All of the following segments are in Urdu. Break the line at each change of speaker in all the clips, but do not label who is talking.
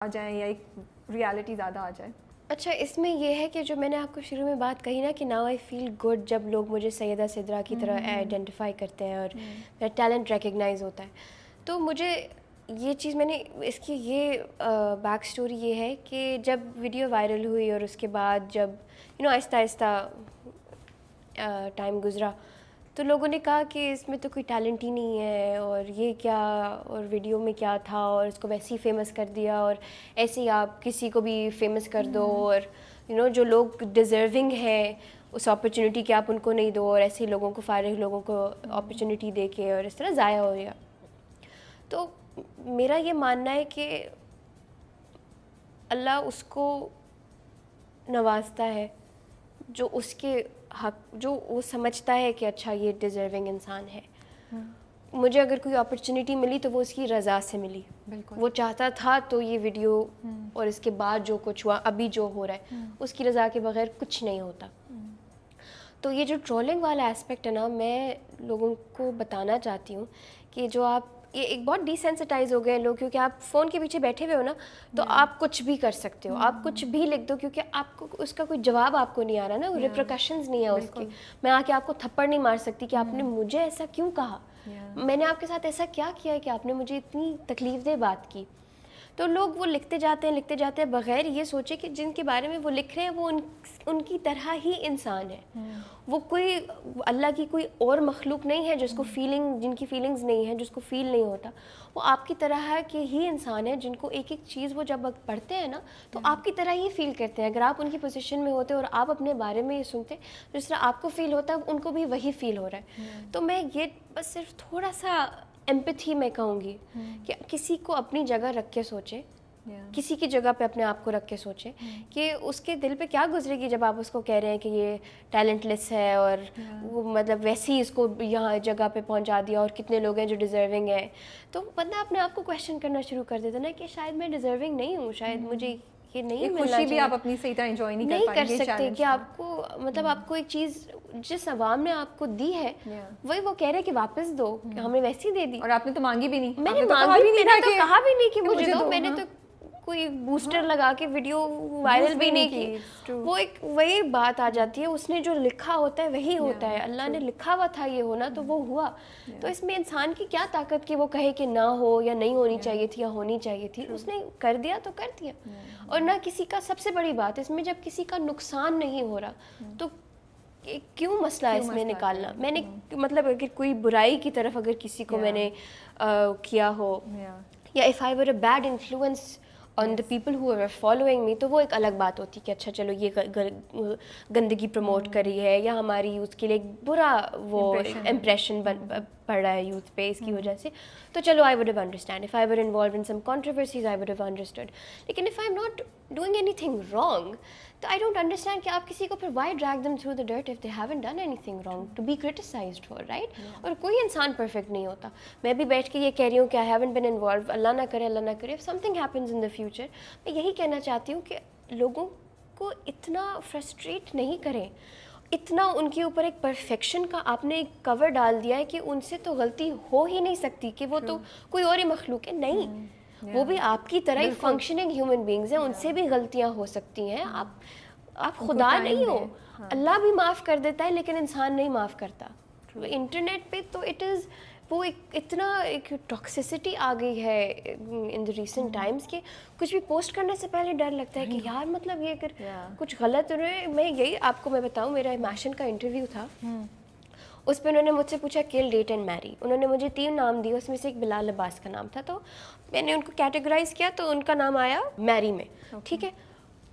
آ جائیں یا ایک ریالٹی زیادہ آ جائے.
اچھا اس میں یہ ہے کہ جو میں نے آپ کو شروع میں بات کہی نا کہ ناؤ آئی فیل گڈ جب لوگ مجھے سیدہ سدرا کی طرح آئیڈینٹیفائی کرتے ہیں اور میرا ٹیلنٹ ریکگنائز ہوتا ہے, تو مجھے یہ چیز میں نے اس کی یہ بیک اسٹوری یہ ہے کہ جب ویڈیو وائرل ہوئی اور اس کے بعد جب آہستہ آہستہ ٹائم گزرا تو لوگوں نے کہا کہ اس میں تو کوئی ٹیلنٹ ہی نہیں ہے اور یہ کیا, اور ویڈیو میں کیا تھا, اور اس کو ویسے ہی فیمس کر دیا, اور ایسے ہی آپ کسی کو بھی فیمس کر دو, اور جو لوگ ڈیزرونگ ہیں اس اپرچونیٹی کہ آپ ان کو نہیں دو, اور ایسے ہی لوگوں کو فارغ لوگوں کو اپرچونیٹی دے کے اور اس طرح ضائع ہو گیا. تو میرا یہ ماننا ہے کہ اللہ اس کو نوازتا ہے جو اس کے حق, جو وہ سمجھتا ہے کہ اچھا یہ ڈیزرونگ انسان ہے. مجھے اگر کوئی اپرچونیٹی ملی تو وہ اس کی رضا سے ملی. بالکل وہ چاہتا تھا تو یہ ویڈیو اور اس کے بعد جو کچھ ہوا, ابھی جو ہو رہا ہے, اس کی رضا کے بغیر کچھ نہیں ہوتا. تو یہ جو ٹرولنگ والا اسپیکٹ ہے نا, میں لوگوں کو بتانا چاہتی ہوں کہ جو آپ یہ ایک بہت ڈیسینسٹائز ہو گئے ہیں لوگ, کیونکہ آپ فون کے پیچھے بیٹھے ہوئے ہو نا, تو آپ کچھ بھی کر سکتے ہو, آپ کچھ بھی لکھ دو, کیونکہ آپ کو اس کا کوئی جواب آپ کو نہیں آ رہا نا, ریپریکاشنز نہیں ہے اس کے. میں آ کے آپ کو تھپڑ نہیں مار سکتی کہ آپ نے مجھے ایسا کیوں کہا, میں نے آپ کے ساتھ ایسا کیا کیا ہے کہ آپ نے مجھے اتنی تکلیف دہ بات کی. تو لوگ وہ لکھتے جاتے ہیں بغیر یہ سوچے کہ جن کے بارے میں وہ لکھ رہے ہیں وہ ان کی طرح ہی انسان ہے. وہ کوئی اللہ کی کوئی اور مخلوق نہیں ہے جس کو جن کی فیلنگز نہیں ہیں, جس کو فیل نہیں ہوتا. وہ آپ کی طرح ہے کہ ہی انسان ہے جن کو ایک ایک چیز وہ جب پڑھتے ہیں نا تو آپ کی طرح ہی فیل کرتے ہیں. اگر آپ ان کی پوزیشن میں ہوتے اور آپ اپنے بارے میں یہ سنتے, جس طرح آپ کو فیل ہوتا ہے ان کو بھی وہی فیل ہو رہا ہے. تو میں یہ بس صرف تھوڑا سا ایمپتھی میں کہوں گی کہ کسی کو اپنی جگہ رکھ کے سوچے, کسی کی جگہ پہ اپنے آپ کو رکھ کے سوچیں کہ اس کے دل پہ کیا گزرے گی جب آپ اس کو کہہ رہے ہیں کہ یہ ٹیلنٹ لیس ہے, اور وہ مطلب ویسے ہی اس کو یہاں جگہ پہ پہنچا دیا, اور کتنے لوگ ہیں جو ڈیزرونگ ہیں. تو بندہ اپنے آپ کو کویشچن کرنا شروع کر دیتا نا کہ شاید میں ڈیزرونگ نہیں ہوں, شاید مجھے یہ نہیں ملنا چاہیے.
بھی آپ اپنی صحیح طرح انجوائے نہیں
کر سکتے کہ آپ کو مطلب آپ کو ایک چیز جس عوام نے آپ کو دی ہے وہی وہ کہہ رہے کہ واپس دو, ہم نے ویسی دے دی.
اور آپ نے تو مانگی بھی نہیں,
میں نے تو کہا بھی نہیں کہ مجھے دو, میں نے تو کوئی بوسٹر لگا کے ویڈیو وائرل بھی نہیں کی. وہ ایک وہی بات آ جاتی ہے, اس نے جو لکھا ہوتا ہے وہی ہوتا ہے. اللہ نے لکھا ہوا تھا یہ ہونا تو وہ ہوا. تو اس میں انسان کی کیا طاقت کہ وہ کہے کہ نہ ہو یا نہیں ہونی چاہیے تھی یا ہونی چاہیے تھی. اس نے کر دیا تو کر دیا. اور نہ کسی کا, سب سے بڑی بات اس میں جب کسی کا نقصان نہیں ہو رہا تو کیوں مسئلہ ہے اس میں نکالنا. میں نے مطلب اگر کوئی برائی کی طرف اگر کسی کو میں نے کیا ہو, یا if I were a bad influence on the people who are following me, تو وہ ایک الگ بات ہوتی کہ اچھا چلو یہ گندگی پروموٹ کری ہے یا ہماری یوتھ کے لیے ایک برا وہ امپریشن پڑ رہا ہے یوتھ پہ اس کی وجہ سے, تو چلو I would have understand. If I were involved in some controversies I would have understood. لیکن if I'm not doing anything wrong, تو I don't understand کہ آپ کسی کو پھر why drag them through the dirt if they haven't done anything wrong to be criticized for, right? اور کوئی انسان پرفیکٹ نہیں ہوتا. میں بھی بیٹھ کے یہ کہہ رہی ہوں کہ I haven't been involved, اللہ نہ کرے اللہ نہ کرے. If something happens in the future, میں یہی کہنا چاہتی ہوں کہ لوگوں کو اتنا فرسٹریٹ نہیں کریں, اتنا ان کے اوپر ایک پرفیکشن کا آپ نے ایک کور ڈال دیا ہے کہ ان سے تو غلطی ہو ہی نہیں سکتی, کہ وہ تو کوئی اور ہی مخلوق ہے. نہیں, وہ بھی آپ کی طرح ہی فنکشننگ ہیومن بینگز ہیں, ان سے بھی غلطیاں ہو سکتی ہیں. آپ خدا نہیں ہو, اللہ بھی معاف کر دیتا ہے لیکن انسان نہیں معاف کرتا. انٹرنیٹ پہ تو اٹ از وہ اتنا ایک ٹاکسیسٹی آ گئی ہے ان دا ریسنٹ ٹائمس کہ کچھ بھی پوسٹ کرنے سے پہلے ڈر لگتا ہے کہ یار مطلب یہ اگر کچھ غلط میں یہی آپ کو میں بتاؤں, میرا میشن کا انٹرویو تھا, اس پہ انہوں نے مجھ سے پوچھا کل ڈیٹ اینڈ میری. انہوں نے مجھے 3 نام دیے, اس میں سے ایک بلال عباس کا نام تھا, تو میں نے ان کو کیٹیگرائز کیا تو ان کا نام آیا میری میں. ٹھیک ہے,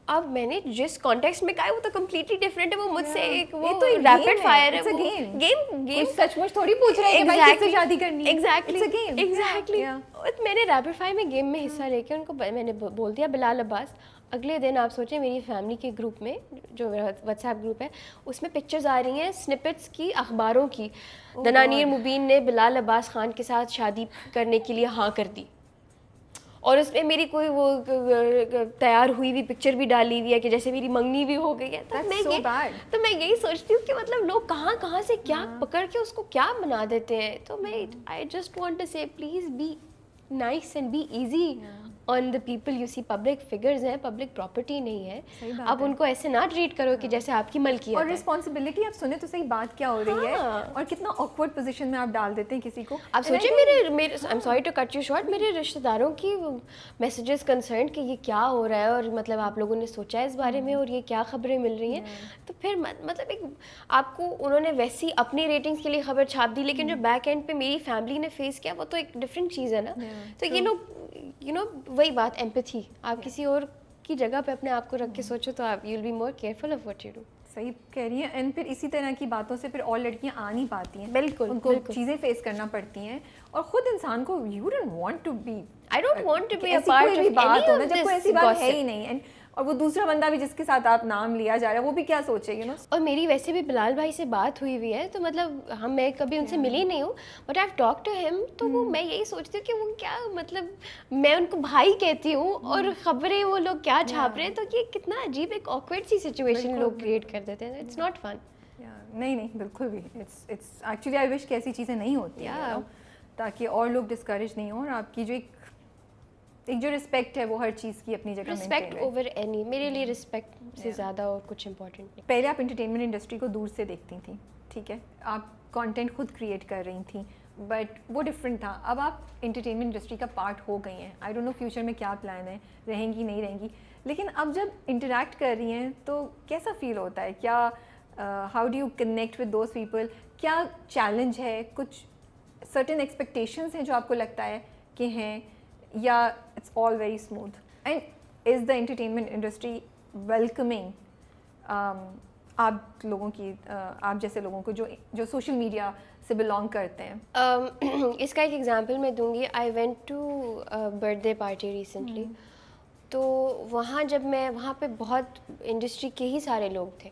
اب میں نے جس کانٹیکسٹ میں کہا وہ تو کمپلیٹلی ڈفرینٹ ہے. وہ مجھ سے ایک وہ ریپڈ فائر ہے, گیم
سچ مچ تھوڑی پوچھ رہے ہیں کہ بھائی کس سے شادی کرنی ہے.
ایگزیکٹلی میں نے ریپڈ فائر میں گیم میں حصہ لے کے ان کو میں نے بول دیا بلال عباس. اگلے دن آپ سوچیں میری فیملی کے گروپ میں جو میرا واٹس ایپ گروپ ہے اس میں پکچرز آ رہی ہیں اسنپٹس کی, اخباروں کی. دنانیر مبین نے بلال عباس خان کے ساتھ شادی کرنے کے لیے ہاں کر دی, اور اس میں میری کوئی وہ تیار ہوئی ہوئی پکچر بھی ڈالی ہوئی ہے کہ جیسے میری منگنی بھی ہو گئی ہے. تو میں یہی سوچتی ہوں کہ مطلب لوگ کہاں سے کیا پکڑ کے اس کو کیا بنا دیتے ہیں. تو میں I just want to say please be nice and be easy on the people you see, public figures ہیں, public property نہیں ہے.
صحیح بات
آپ ان کو ایسے نہ ٹریٹ کرو کہ جیسے آپ کی ملکیت ہے.
اور رسپانسبلٹی آپ سنیں تو صحیح بات کیا ہو رہی ہے اور کتنا awkward پوزیشن میں آپ ڈال دیتے ہیں کسی کو.
آپ سوچیں میرے I'm sorry to cut you short, میرے رشتہ داروں کی میسیجز کنسرن کہ یہ کیا ہو رہا ہے اور مطلب آپ لوگوں نے سوچا ہے اس بارے میں اور یہ کیا خبریں مل رہی ہیں. تو پھر مطلب ایک آپ کو انہوں نے ویسی اپنی ریٹنگس کے لیے خبر چھاپ دی, لیکن جو بیک اینڈ پہ میری فیملی نے فیس کیا وہ تو ایک ڈفرینٹ چیز ہے نا. تو یہ لوگ وہی بات ایمپتھی, آپ کسی اور کی جگہ پہ اپنے آپ کو رکھ کے سوچو تو آپ you will be more careful of what you do.
صحیح کہہ رہی ہیں. اینڈ پھر اسی طرح کی باتوں سے پھر اور لڑکیاں آ نہیں پاتی ہیں,
بالکل
ان کو چیزیں فیس کرنا پڑتی ہیں. اور خود انسان کو you don't want to be,
I don't want to be a part of
بات ہونا جب
any
کوئی
of
ایسی
this
بات ہے
gossip.
ہی نہیں. اور وہ دوسرا بندہ بھی جس کے ساتھ آپ نام لیا جا رہا ہے وہ بھی کیا سوچے, یو نو.
اور میری ویسے بھی بلال بھائی سے بات ہوئی ہوئی ہے, تو مطلب میں کبھی ان سے ملی نہیں ہوں, but I have talk to him. تو وہ میں یہی سوچتی ہوں کہ وہ کیا مطلب میں ان کو بھائی کہتی ہوں اور خبریں وہ لوگ کیا چھاپ رہے ہیں, تو یہ کتنا عجیب ایک آکورڈ سی سچویشن لوگ کریٹ کر دیتے ہیں. It's not fun.
نہیں بالکل بھی. اٹس ایکچولی آئی وش کہ ایسی چیزیں نہیں ہوتی ہیں تاکہ اور لوگ ڈسکریج نہیں ہوں, اور آپ کی جو ایک جو رسپیکٹ ہے وہ ہر چیز کی اپنی جگہ
رسپیکٹ اوور اینی, میرے لیے رسپیکٹ سے زیادہ اور کچھ امپورٹنٹ نہیں.
پہلے آپ انٹرٹینمنٹ انڈسٹری کو دور سے دیکھتی تھیں, ٹھیک ہے, آپ کانٹینٹ خود کریٹ کر رہی تھیں, بٹ وہ ڈفرینٹ تھا. اب آپ انٹرٹینمنٹ انڈسٹری کا پارٹ ہو گئی ہیں. آئی ڈونٹ نو فیوچر میں کیا پلان ہے, رہیں گی نہیں رہیں گی, لیکن اب جب انٹریکٹ کر رہی ہیں تو کیسا فیل ہوتا ہے, کیا how do you connect with those people, کیا چیلنج ہے, کچھ سرٹن ایکسپیکٹیشنز ہیں جو آپ کو لگتا ہے کہ ہیں, یا it's all very smooth, and is the entertainment industry welcoming آپ لوگوں کی, آپ جیسے لوگوں کو جو سوشل میڈیا سے بلانگ کرتے ہیں.
اس کا ایک ایگزامپل میں دوں گی. I went to birthday party recently, تو وہاں جب میں وہاں پہ بہت انڈسٹری کے ہی سارے لوگ تھے,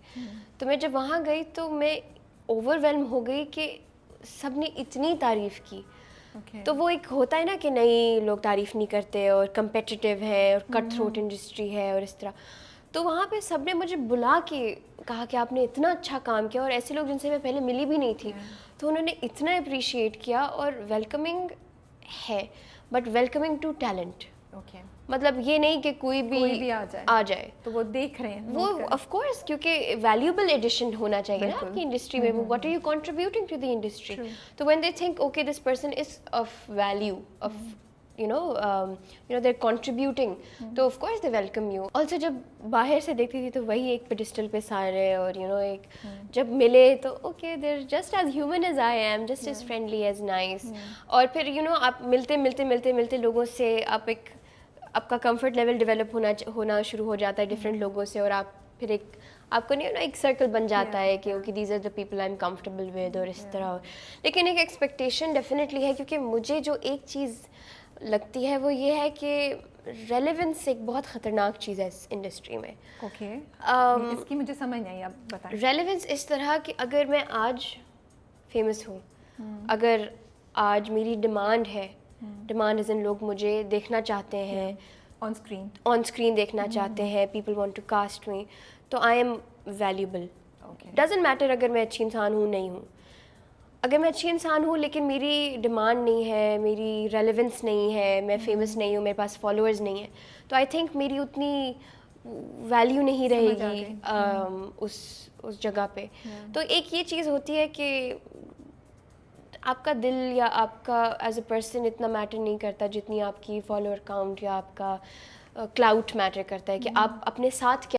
تو میں جب وہاں گئی تو میں اوور ویلم ہو گئی کہ سب نے اتنی تعریف کی. تو وہ ایک ہوتا ہے نا کہ نہیں لوگ تعریف نہیں کرتے اور کمپیٹیٹیو ہے اور کٹ تھروٹ انڈسٹری ہے اور اس طرح. تو وہاں پہ سب نے مجھے بلا کے کہا کہ آپ نے اتنا اچھا کام کیا, اور ایسے لوگ جن سے میں پہلے ملی بھی نہیں تھی, تو انہوں نے اتنا اپریشیٹ کیا. اور ویلکمنگ ہے, بٹ ویلکمنگ ٹو ٹیلنٹ. مطلب یہ نہیں کہ کوئی بھی آ جائے
تو وہ دیکھ رہے ہیں
وہ آف کورس, کیونکہ ویلیوبل ایڈیشن ہونا چاہیے نا آپ کی انڈسٹری میں. What are you contributing to the industry. تو when they think okay this person is of value, of you know they're contributing, تو of course they welcome you. Also جب باہر سے دیکھتی تھی تو وہی ایک پیڈسٹل پہ سارے, اور ایک جب ملے تو okay they're just as human as I am, just as friendly as nice. اور پھر آپ ملتے لوگوں سے آپ کا کمفرٹ لیول ڈیولپ ہونا شروع ہو جاتا ہے ڈفرینٹ لوگوں سے, اور آپ پھر آپ کو ایک سرکل بن جاتا ہے کہ okay these are the people I am comfortable with, اور اس طرح. لیکن ایک ایکسپیکٹیشن ڈیفینیٹلی ہے, کیونکہ مجھے جو ایک چیز لگتی ہے وہ یہ ہے کہ ریلیونس ایک بہت خطرناک چیز ہے اس انڈسٹری میں.
اوکے, اس کی مجھے سمجھ نہیں آئی, آپ بتائیں.
ریلیونس اس طرح کہ اگر میں آج فیمس ہوں, اگر آج میری ڈیمانڈ ہے, ڈیمانڈ از ان لوگ مجھے دیکھنا چاہتے ہیں
آن اسکرین
دیکھنا چاہتے ہیں, پیپل وانٹ ٹو کاسٹ می, تو I am valuable. Doesn't matter اگر میں اچھی انسان ہوں نہیں ہوں. اگر میں اچھی انسان ہوں لیکن میری ڈیمانڈ نہیں ہے, میری ریلیونس نہیں ہے, میں فیمس نہیں ہوں, میرے پاس فالوورز نہیں ہیں, تو آئی تھنک میری اتنی ویلیو نہیں رہے گی اس جگہ پہ. تو ایک یہ چیز ہوتی ہے کہ آپ کا دل یا آپ کا ایز اے پرسن اتنا میٹر نہیں کرتا جتنی آپ کی فالوور کاؤنٹ یا آپ کا کلاؤٹ میٹر کرتا ہے, کہ آپ اپنے ساتھ کیا